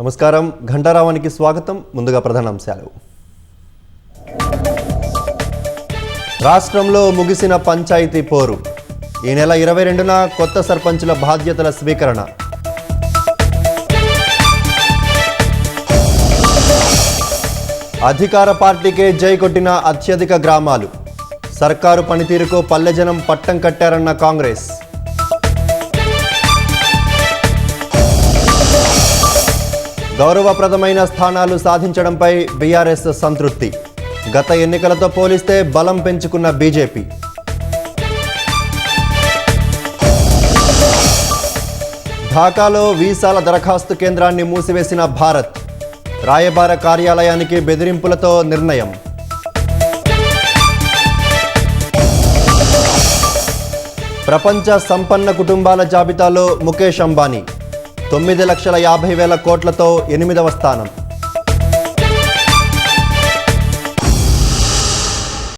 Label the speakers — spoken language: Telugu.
Speaker 1: నమస్కారం ఘంటారావానికి స్వాగతం. ముందుగా ప్రధానాంశాలు. రాష్ట్రంలో ముగిసిన పంచాయతీ పోరు. ఈ నెల 22న కొత్త సర్పంచుల బాధ్యతల స్వీకరణ. అధికార పార్టీకే జై కొట్టిన అత్యధిక గ్రామాలు. సర్కారు పనితీరుకు పల్లెజనం పట్టం కట్టారన్న కాంగ్రెస్. గౌరవప్రదమైన స్థానాలు సాధించడంపై బీఆర్ఎస్ సంతృప్తి. గత ఎన్నికలతో పోలిస్తే బలం పెంచుకున్న బీజేపీ. ఢాకాలో వీసాల దరఖాస్తు కేంద్రాన్ని మూసివేసిన భారత్. రాయబార కార్యాలయానికి బెదిరింపులతో నిర్ణయం. ప్రపంచ సంపన్న కుటుంబాల జాబితాలో ముఖేష్ అంబానీ 9,50,000 కోట్లతో 8వ స్థానం.